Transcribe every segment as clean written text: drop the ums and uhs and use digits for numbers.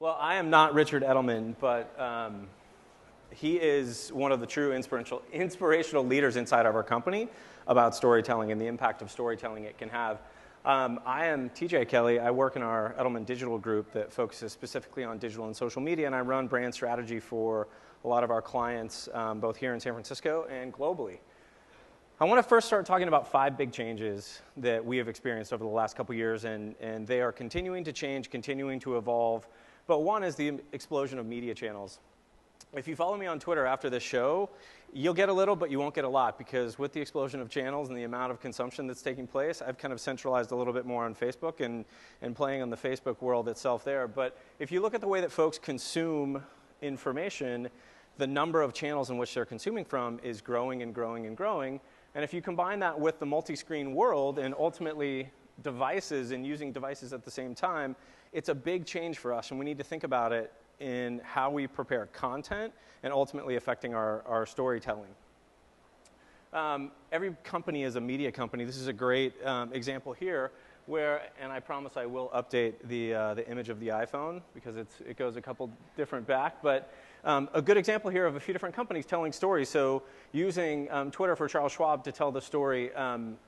Well, I am not Richard Edelman, but he is one of the true inspirational leaders inside of our company about storytelling and the impact of storytelling it can have. I am TJ Kelly. I work in our Edelman digital group that focuses specifically on digital and social media, and I run brand strategy for a lot of our clients, both here in San Francisco and globally. I want to first start talking about 5 big changes that we have experienced over the last couple years, and they are continuing to change, continuing to evolve. But one is the explosion of media channels. If you follow me on Twitter after this show, you'll get a little, but you won't get a lot, because with the explosion of channels and the amount of consumption that's taking place, I've kind of centralized a little bit more on Facebook and playing on the Facebook world itself there. But if you look at the way that folks consume information, the number of channels in which they're consuming from is growing and growing and growing. And if you combine that with the multi-screen world and ultimately devices and using devices at the same time, it's a big change for us, and we need to think about it in how we prepare content and ultimately affecting our storytelling. Every company is a media company. This is a great example here where, and I promise I will update the image of the iPhone because it goes a couple different back, but a good example here of a few different companies telling stories. So using Twitter for Charles Schwab to tell the story,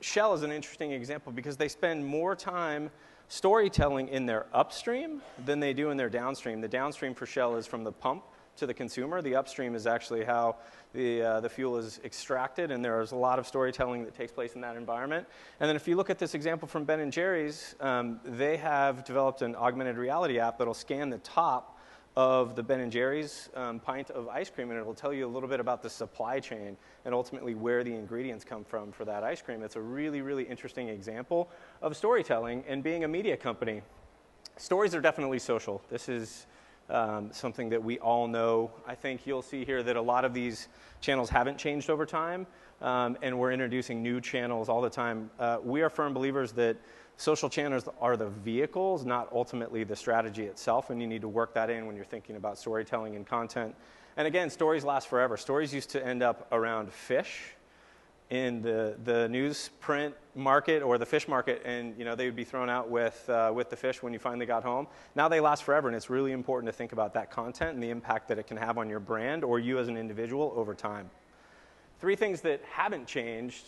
Shell is an interesting example because they spend more time storytelling in their upstream than they do in their downstream. The downstream for Shell is from the pump to the consumer. The upstream is actually how the fuel is extracted, and there is a lot of storytelling that takes place in that environment. And then if you look at this example from Ben & Jerry's, they have developed an augmented reality app that'll scan the top of the Ben & Jerry's pint of ice cream, and it'll tell you a little bit about the supply chain and ultimately where the ingredients come from for that ice cream. It's a really, really interesting example of storytelling and being a media company. Stories are definitely social. This is something that we all know. I think you'll see here that a lot of these channels haven't changed over time, and we're introducing new channels all the time. We are firm believers that social channels are the vehicles, not ultimately the strategy itself, and you need to work that in when you're thinking about storytelling and content. And again, stories last forever. Stories used to end up around fish in the newsprint market or the fish market, and they would be thrown out with the fish when you finally got home. Now they last forever, and it's really important to think about that content and the impact that it can have on your brand or you as an individual over time. 3 things that haven't changed: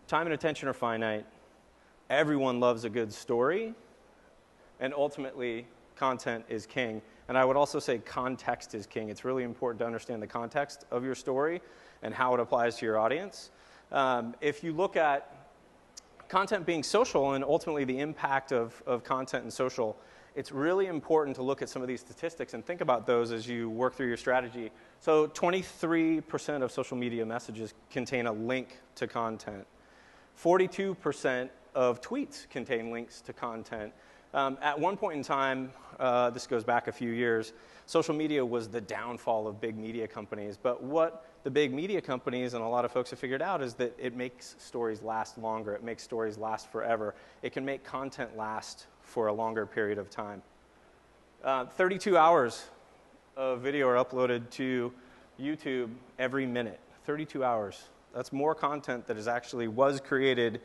time and attention are finite. Everyone loves a good story, and ultimately, content is king. And I would also say context is king. It's really important to understand the context of your story and how it applies to your audience. If you look at content being social and ultimately the impact of content and social, it's really important to look at some of these statistics and think about those as you work through your strategy. So 23% of social media messages contain a link to content. 42% of tweets contain links to content. At one point in time, this goes back a few years, social media was the downfall of big media companies. But what the big media companies and a lot of folks have figured out is that it makes stories last longer. It makes stories last forever. It can make content last for a longer period of time. 32 hours of video are uploaded to YouTube every minute. 32 hours. That's more content that was created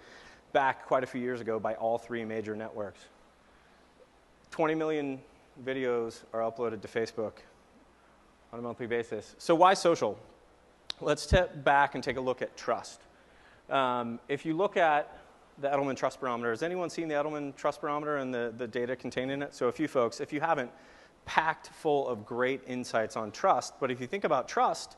back quite a few years ago by all 3 major networks. 20 million videos are uploaded to Facebook on a monthly basis. So why social? Let's step back and take a look at trust. If you look at the Edelman Trust Barometer, has anyone seen the Edelman Trust Barometer and the data contained in it? So a few folks, if you haven't, packed full of great insights on trust. But if you think about trust,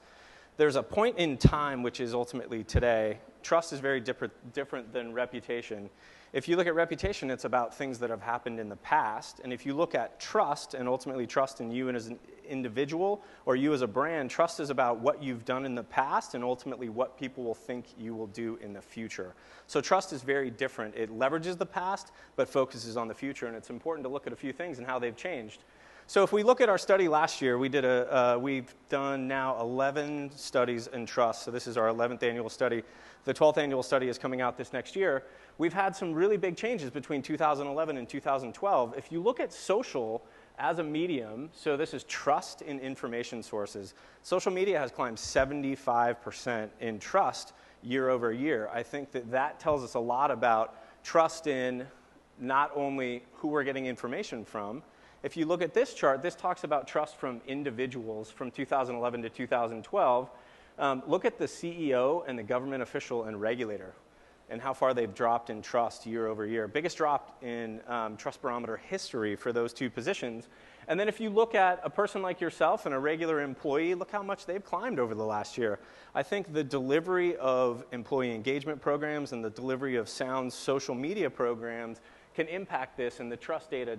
there's a point in time, which is ultimately today. Trust is very different than reputation. If you look at reputation, it's about things that have happened in the past. And if you look at trust, and ultimately trust in you as an individual or you as a brand, trust is about what you've done in the past and ultimately what people will think you will do in the future. So trust is very different. It leverages the past, but focuses on the future. And it's important to look at a few things and how they've changed. So if we look at our study last year, we've done now 11 studies in trust. So this is our 11th annual study. The 12th annual study is coming out this next year. We've had some really big changes between 2011 and 2012. If you look at social as a medium, so this is trust in information sources, social media has climbed 75% in trust year over year. I think that tells us a lot about trust in not only who we're getting information from, If you look at this chart, this talks about trust from individuals from 2011 to 2012. Look at the CEO and the government official and regulator and how far they've dropped in trust year over year. Biggest drop in trust barometer history for those two positions. And then if you look at a person like yourself and a regular employee, look how much they've climbed over the last year. I think the delivery of employee engagement programs and the delivery of sound social media programs can impact this, and the trust data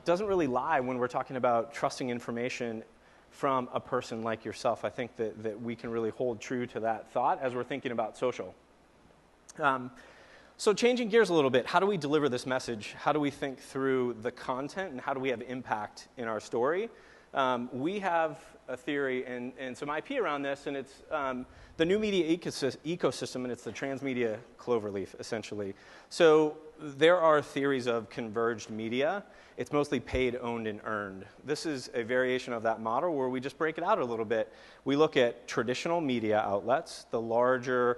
doesn't really lie when we're talking about trusting information from a person like yourself. I think that we can really hold true to that thought as we're thinking about social. So changing gears a little bit, how do we deliver this message? How do we think through the content, and how do we have impact in our story? We have a theory and some IP around this, and it's the new media ecosystem, and it's the transmedia cloverleaf, essentially. So there are theories of converged media. It's mostly paid, owned, and earned. This is a variation of that model where we just break it out a little bit. We look at traditional media outlets, the larger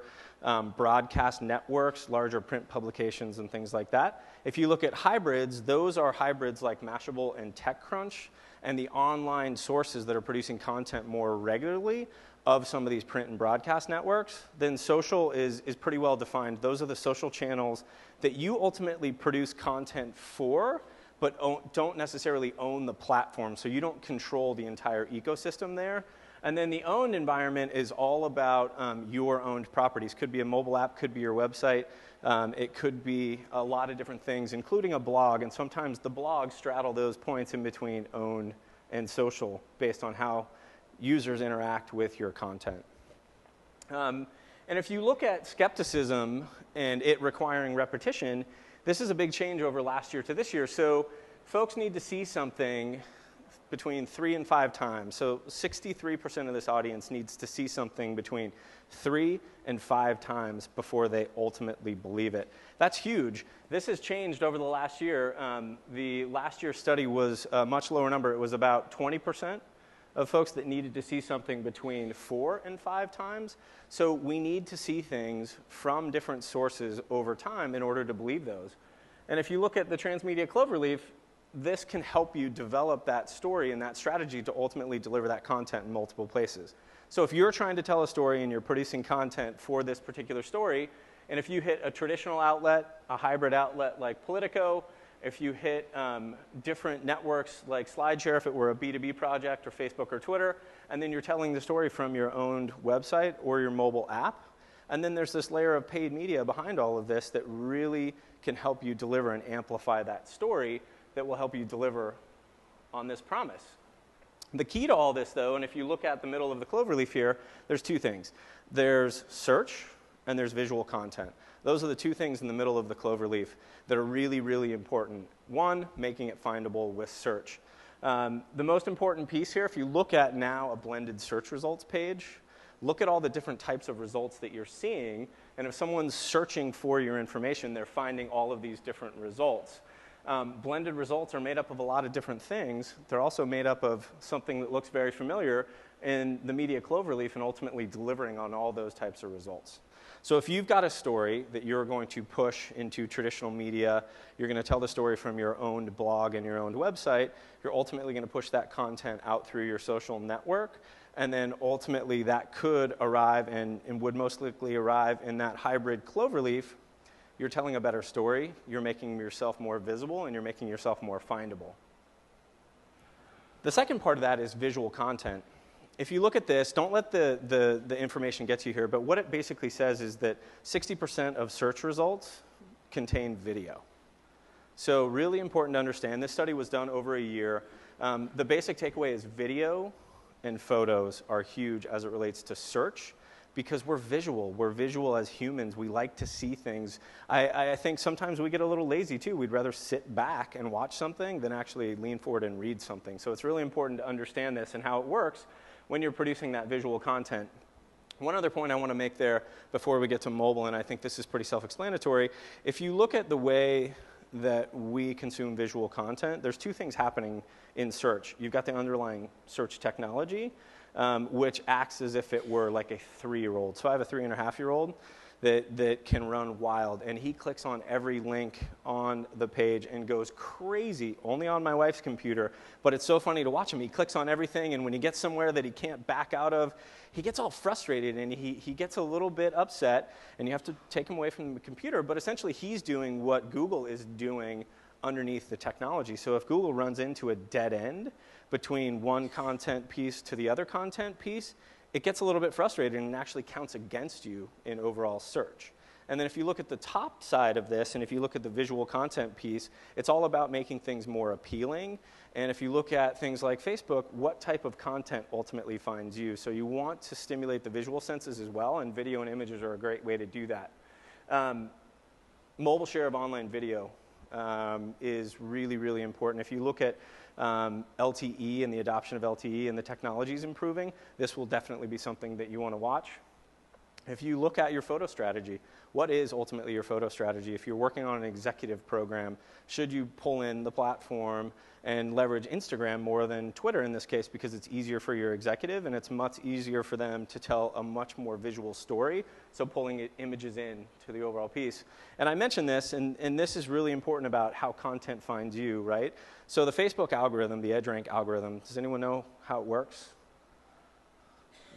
broadcast networks, larger print publications, and things like that. If you look at hybrids, those are hybrids like Mashable and TechCrunch, and the online sources that are producing content more regularly of some of these print and broadcast networks. Then social is pretty well defined. Those are the social channels that you ultimately produce content for, but don't necessarily own the platform, so you don't control the entire ecosystem there. And then the owned environment is all about your owned properties. Could be a mobile app, could be your website. It could be a lot of different things, including a blog. And sometimes the blogs straddle those points in between owned and social based on how users interact with your content. And if you look at skepticism and it requiring repetition, this is a big change over last year to this year. So folks need to see something between 3 and 5 times. So 63% of this audience needs to see something between 3 and 5 times before they ultimately believe it. That's huge. This has changed over the last year. The last year's study was a much lower number. It was about 20% of folks that needed to see something between 4 and 5 times. So we need to see things from different sources over time in order to believe those. And if you look at the transmedia cloverleaf, this can help you develop that story and that strategy to ultimately deliver that content in multiple places. So if you're trying to tell a story and you're producing content for this particular story, and if you hit a traditional outlet, a hybrid outlet like Politico, if you hit different networks like SlideShare, if it were a B2B project, or Facebook or Twitter, and then you're telling the story from your owned website or your mobile app, and then there's this layer of paid media behind all of this that really can help you deliver and amplify that story that will help you deliver on this promise. The key to all this, though, and if you look at the middle of the cloverleaf here, there's 2 things. There's search and there's visual content. Those are the 2 things in the middle of the cloverleaf that are really, really important. One, making it findable with search. The most important piece here, if you look at now a blended search results page, look at all the different types of results that you're seeing, and if someone's searching for your information, they're finding all of these different results. Blended results are made up of a lot of different things. They're also made up of something that looks very familiar in the media cloverleaf and ultimately delivering on all those types of results. So if you've got a story that you're going to push into traditional media, you're going to tell the story from your own blog and your own website, you're ultimately going to push that content out through your social network, and then ultimately that could arrive and would most likely arrive in that hybrid cloverleaf. You're telling a better story, you're making yourself more visible, and you're making yourself more findable. The second part of that is visual content. If you look at this, don't let the information get to you here, but what it basically says is that 60% of search results contain video. So really important to understand. This study was done over a year. The basic takeaway is video and photos are huge as it relates to search, because we're visual. We're visual as humans. We like to see things. I think sometimes we get a little lazy too. We'd rather sit back and watch something than actually lean forward and read something. So it's really important to understand this and how it works when you're producing that visual content. One other point I want to make there before we get to mobile, and I think this is pretty self-explanatory. If you look at the way that we consume visual content, there's 2 things happening in search. You've got the underlying search technology, which acts as if it were like a 3-year-old. So I have a 3-and-a-half-year-old. that can run wild. And he clicks on every link on the page and goes crazy, only on my wife's computer. But it's so funny to watch him. He clicks on everything, and when he gets somewhere that he can't back out of, he gets all frustrated, and he gets a little bit upset, and you have to take him away from the computer. But essentially, he's doing what Google is doing underneath the technology. So if Google runs into a dead end between one content piece to the other content piece, it gets a little bit frustrating and actually counts against you in overall search. And then if you look at the top side of this, and if you look at the visual content piece, it's all about making things more appealing. And if you look at things like Facebook, what type of content ultimately finds you? So you want to stimulate the visual senses as well, and video and images are a great way to do that. Mobile share of online video is really, really important. If you look at LTE and the adoption of LTE and the technology is improving, this will definitely be something that you want to watch. If you look at your photo strategy, what is ultimately your photo strategy? If you're working on an executive program, should you pull in the platform and leverage Instagram more than Twitter in this case, because it's easier for your executive and it's much easier for them to tell a much more visual story, so pulling images in to the overall piece. And I mentioned this, and this is really important about how content finds you, right? So the Facebook algorithm, the EdgeRank algorithm, does anyone know how it works?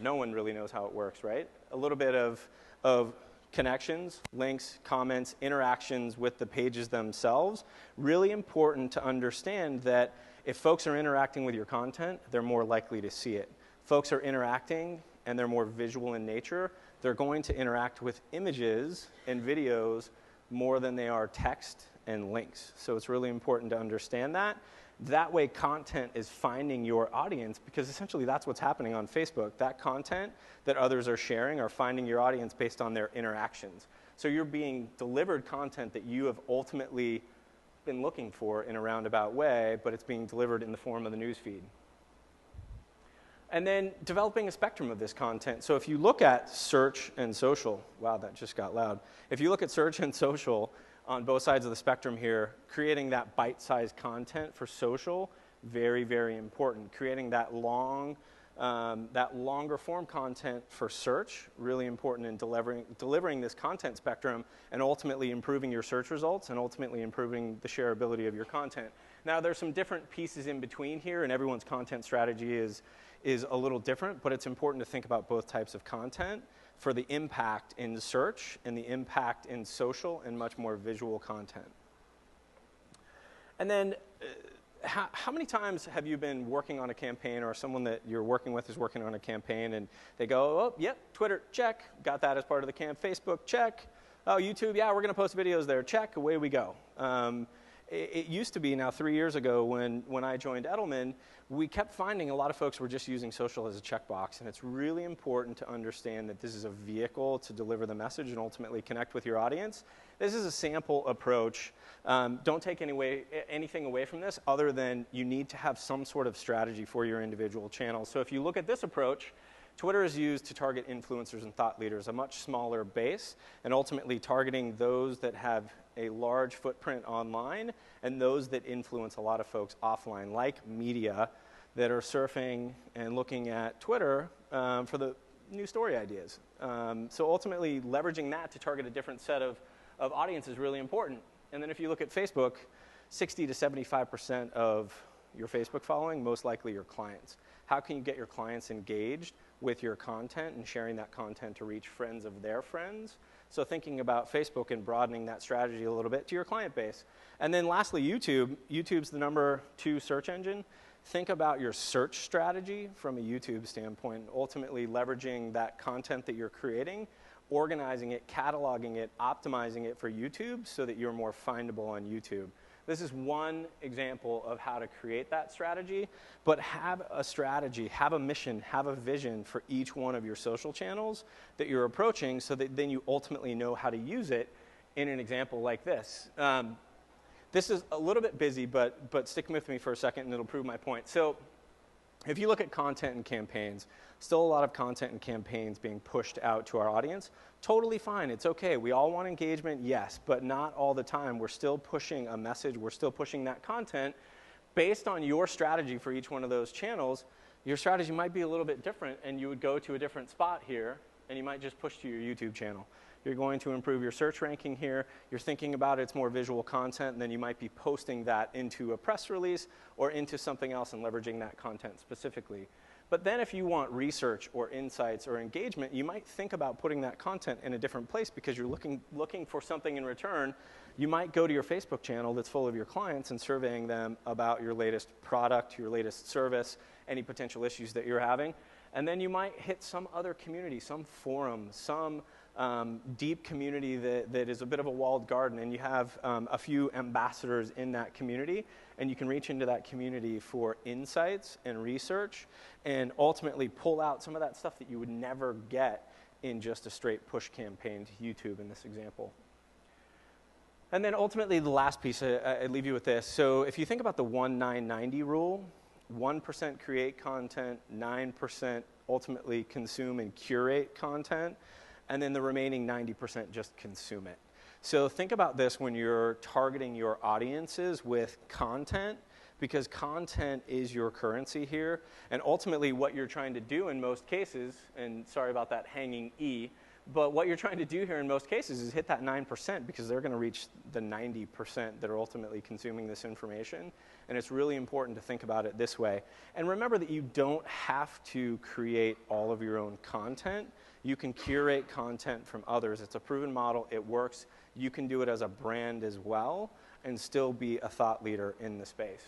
No one really knows how it works, right? A little bit of connections, links, comments, interactions with the pages themselves. Really important to understand that if folks are interacting with your content, they're more likely to see it. Folks are interacting and they're more visual in nature, they're going to interact with images and videos more than they are text and links. So it's really important to understand that. That way content is finding your audience, because essentially that's what's happening on Facebook. That content that others are sharing are finding your audience based on their interactions. So you're being delivered content that you have ultimately been looking for in a roundabout way, but it's being delivered in the form of the news feed. And then developing a spectrum of this content. So if you look at search and social, wow, that just got loud. If you look at search and social, on both sides of the spectrum here, creating that bite-sized content for social, very, very important. Creating that longer form content for search, really important in delivering this content spectrum and ultimately improving your search results and ultimately improving the shareability of your content. Now, there's some different pieces in between here, and everyone's content strategy is a little different, but it's important to think about both types of content for the impact in search and the impact in social and much more visual content. And then how many times have you been working on a campaign, or someone that you're working with is working on a campaign, and they go, oh, yep, Twitter, check, got that as part of the camp. Facebook, check. Oh, YouTube, yeah, we're going to post videos there, check, away we go. It used to be, now 3 years ago when I joined Edelman, we kept finding a lot of folks were just using social as a checkbox, and it's really important to understand that this is a vehicle to deliver the message and ultimately connect with your audience. This is a sample approach. Don't take anything away from this other than you need to have some sort of strategy for your individual channel. So if you look at this approach, Twitter is used to target influencers and thought leaders, a much smaller base, and ultimately targeting those that have a large footprint online and those that influence a lot of folks offline, like media that are surfing and looking at Twitter for the new story ideas. So ultimately, leveraging that to target a different set of audience is really important. And then if you look at Facebook, 60 to 75% of your Facebook following, most likely your clients. How can you get your clients engaged with your content and sharing that content to reach friends of their friends? So thinking about Facebook and broadening that strategy a little bit to your client base. And then lastly, YouTube. YouTube's the #2 search engine. Think about your search strategy from a YouTube standpoint, ultimately leveraging that content that you're creating, organizing it, cataloging it, optimizing it for YouTube so that you're more findable on YouTube. This is one example of how to create that strategy, but have a strategy, have a mission, have a vision for each one of your social channels that you're approaching so that then you ultimately know how to use it in an example like this. This is a little bit busy, but stick with me for a second and it'll prove my point. So if you look at content and campaigns, still a lot of content and campaigns being pushed out to our audience. Totally fine, it's okay. We all want engagement, yes, but not all the time. We're still pushing a message, we're still pushing that content. Based on your strategy for each one of those channels, your strategy might be a little bit different and you would go to a different spot here and you might just push to your YouTube channel. You're going to improve your search ranking here. You're thinking about it's more visual content, and then you might be posting that into a press release or into something else and leveraging that content specifically. But then if you want research or insights or engagement, you might think about putting that content in a different place because you're looking for something in return. You might go to your Facebook channel that's full of your clients and surveying them about your latest product, your latest service, any potential issues that you're having. And then you might hit some other community, some forum, some deep community that is a bit of a walled garden, and you have a few ambassadors in that community, and you can reach into that community for insights and research and ultimately pull out some of that stuff that you would never get in just a straight push campaign to YouTube in this example. And then ultimately the last piece, I leave you with this. So if you think about the 1-9-90 rule, 1% create content, 9% ultimately consume and curate content, and then the remaining 90% just consume it. So think about this when you're targeting your audiences with content, because content is your currency here. And ultimately what you're trying to do in most cases, and sorry about that hanging E, but what you're trying to do here in most cases is hit that 9% because they're going to reach the 90% that are ultimately consuming this information. And it's really important to think about it this way. And remember that you don't have to create all of your own content. You can curate content from others. It's a proven model. It works. You can do it as a brand as well and still be a thought leader in the space.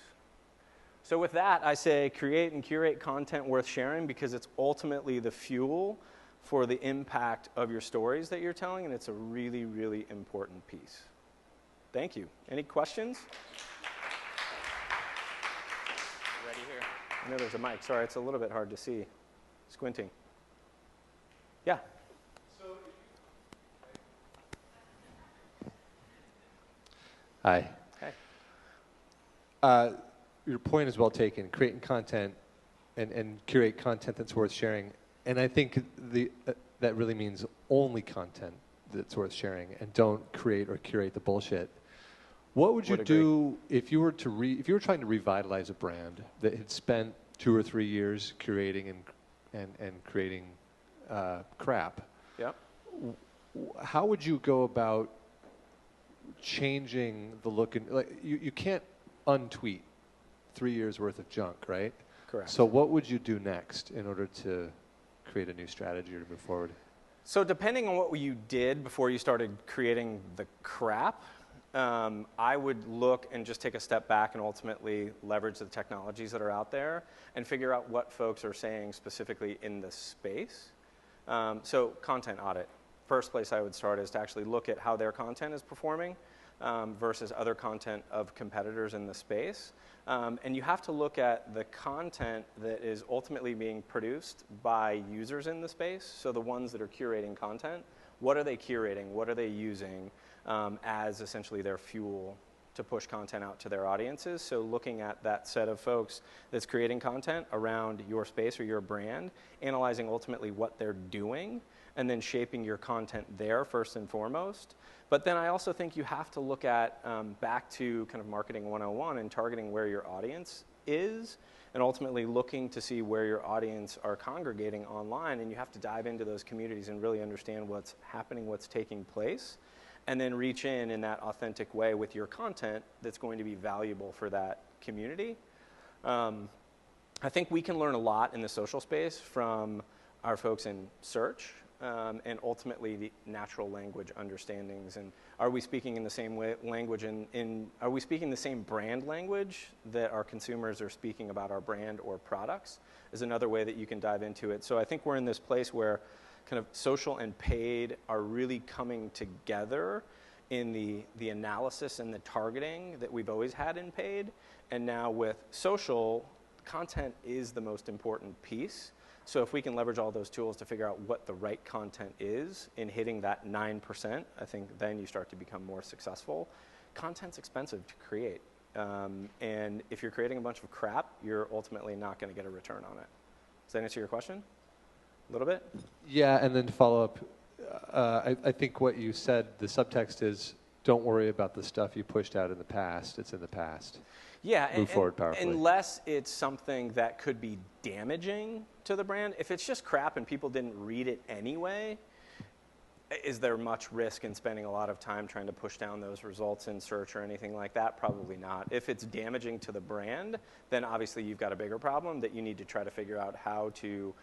So with that, I say create and curate content worth sharing because it's ultimately the fuel for the impact of your stories that you're telling, and it's a really, really important piece. Thank you. Any questions? Ready here. I know there's a mic. Sorry, it's a little bit hard to see. Squinting. Yeah. Hi. Hey. Your point is well taken. Creating content and curate content that's worth sharing. And I think that really means only content that's worth sharing, and don't create or curate the bullshit. What would you do if you were trying to revitalize a brand that had spent 2 or 3 years curating and creating crap? Yep. How would you go about changing the look? You can't untweet 3 years worth of junk, right? Correct. So what would you do next in order to create a new strategy or to move forward? So depending on what you did before you started creating the crap, I would look and just take a step back and ultimately leverage the technologies that are out there and figure out what folks are saying specifically in the space. So content audit. First place I would start is to actually look at how their content is performing versus other content of competitors in the space. And you have to look at the content that is ultimately being produced by users in the space, so the ones that are curating content. What are they curating? What are they using as essentially their fuel to push content out to their audiences? So looking at that set of folks that's creating content around your space or your brand, analyzing ultimately what they're doing, and then shaping your content there first and foremost. But then I also think you have to look at back to kind of marketing 101 and targeting where your audience is, and ultimately looking to see where your audience are congregating online. And you have to dive into those communities and really understand what's happening, what's taking place, and then reach in that authentic way with your content that's going to be valuable for that community. I think we can learn a lot in the social space from our folks in search. And ultimately the natural language understandings. And are we speaking in the same language are we speaking the same brand language that our consumers are speaking about our brand or products is another way that you can dive into it. So I think we're in this place where kind of social and paid are really coming together in the analysis and the targeting that we've always had in paid. And now with social, content is the most important piece. So if we can leverage all those tools to figure out what the right content is in hitting that 9%, I think then you start to become more successful. Content's expensive to create. And if you're creating a bunch of crap, you're ultimately not going to get a return on it. Does that answer your question? A little bit? Yeah, and then to follow up, I think what you said, the subtext is, don't worry about the stuff you pushed out in the past. It's in the past. Yeah, Move forward powerfully. Unless it's something that could be damaging to the brand. If it's just crap and people didn't read it anyway, Is there much risk in spending a lot of time trying to push down those results in search or anything like that? Probably not. If it's damaging to the brand, then obviously you've got a bigger problem that you need to try to figure out how to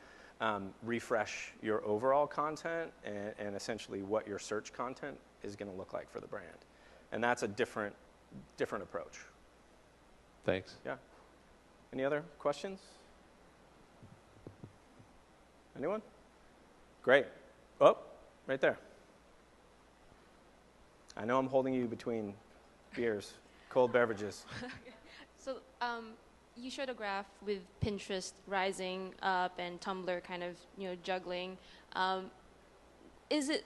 refresh your overall content and essentially what your search content is going to look like for the brand. And that's a different approach. Thanks. Yeah. Any other questions? Anyone? Great. Oh, right there. I know I'm holding you between beers, cold beverages. So you showed a graph with Pinterest rising up and Tumblr kind of juggling. Is it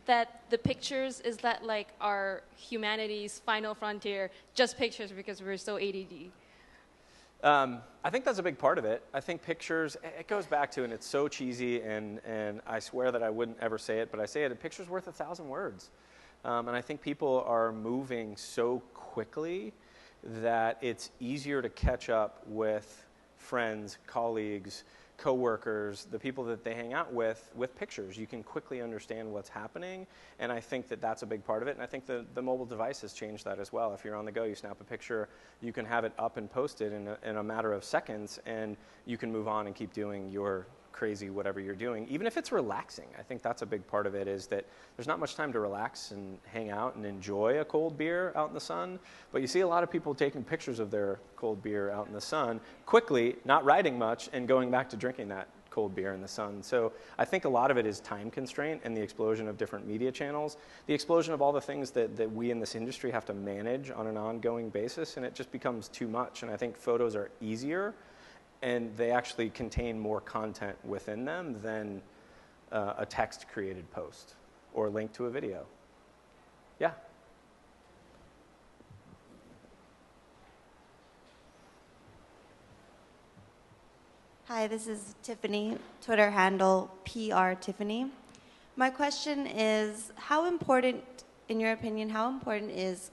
that the pictures, is that like our humanity's final frontier, just pictures because we're so ADD? I think that's a big part of it. I think pictures, it goes back to, and it's so cheesy, and I swear that I wouldn't ever say it, but I say it, a picture's worth 1,000 words. And I think people are moving so quickly that it's easier to catch up with friends, colleagues, coworkers, the people that they hang out with pictures. You can quickly understand what's happening, and I think that that's a big part of it, and I think the mobile device has changed that as well. If you're on the go, you snap a picture, you can have it up and posted in a matter of seconds, and you can move on and keep doing your crazy whatever you're doing, even if it's relaxing. I think that's a big part of it, is that there's not much time to relax and hang out and enjoy a cold beer out in the sun, but you see a lot of people taking pictures of their cold beer out in the sun quickly, not writing much, and going back to drinking that cold beer in the sun. So I think a lot of it is time constraint and the explosion of different media channels, the explosion of all the things that we in this industry have to manage on an ongoing basis, and it just becomes too much. And I think photos are easier, and they actually contain more content within them than a text-created post or a link to a video. Yeah? Hi, this is Tiffany, Twitter handle PRTiffany. My question is, how important, in your opinion, how important is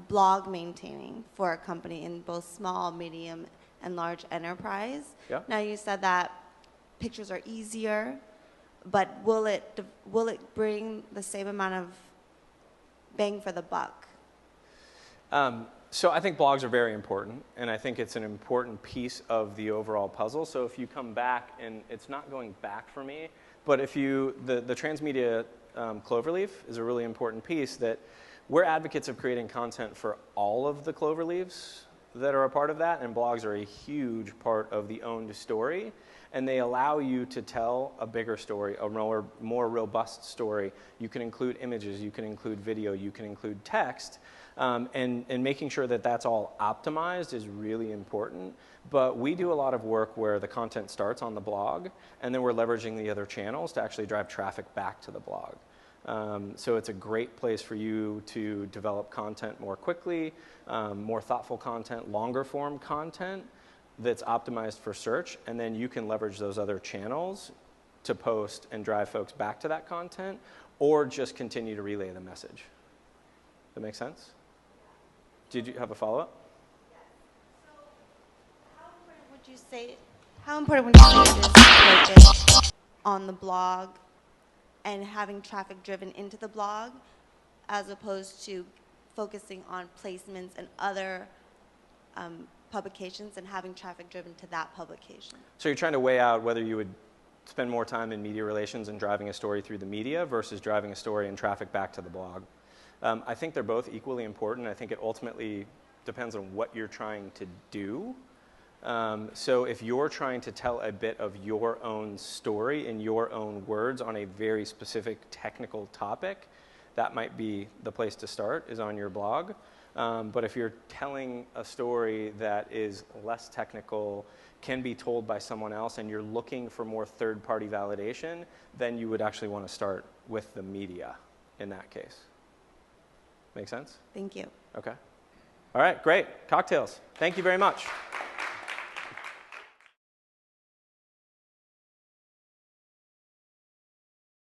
blog maintaining for a company in both small, medium, and large enterprise? Yeah. Now you said that pictures are easier, but will it bring the same amount of bang for the buck? So I think blogs are very important, and I think it's an important piece of the overall puzzle. So if you come back, and it's not going back for me, but if the transmedia cloverleaf is a really important piece, that we're advocates of creating content for all of the cloverleaves that are a part of that, and blogs are a huge part of the owned story, and they allow you to tell a bigger story, a more robust story. You can include images, you can include video, you can include text, and making sure that that's all optimized is really important. But we do a lot of work where the content starts on the blog, and then we're leveraging the other channels to actually drive traffic back to the blog. So it's a great place for you to develop content more quickly, more thoughtful content, longer form content that's optimized for search, and then you can leverage those other channels to post and drive folks back to that content, or just continue to relay the message. That make sense? Did you have a follow-up? Yes. So how important would you say it is to focus on the blog and having traffic driven into the blog, as opposed to focusing on placements and other publications and having traffic driven to that publication? So you're trying to weigh out whether you would spend more time in media relations and driving a story through the media versus driving a story and traffic back to the blog. I think they're both equally important. I think it ultimately depends on what you're trying to do. So if you're trying to tell a bit of your own story in your own words on a very specific technical topic, that might be the place to start, is on your blog. But if you're telling a story that is less technical, can be told by someone else, and you're looking for more third-party validation, then you would actually want to start with the media in that case. Make sense? Thank you. Okay. All right, great. Cocktails. Thank you very much.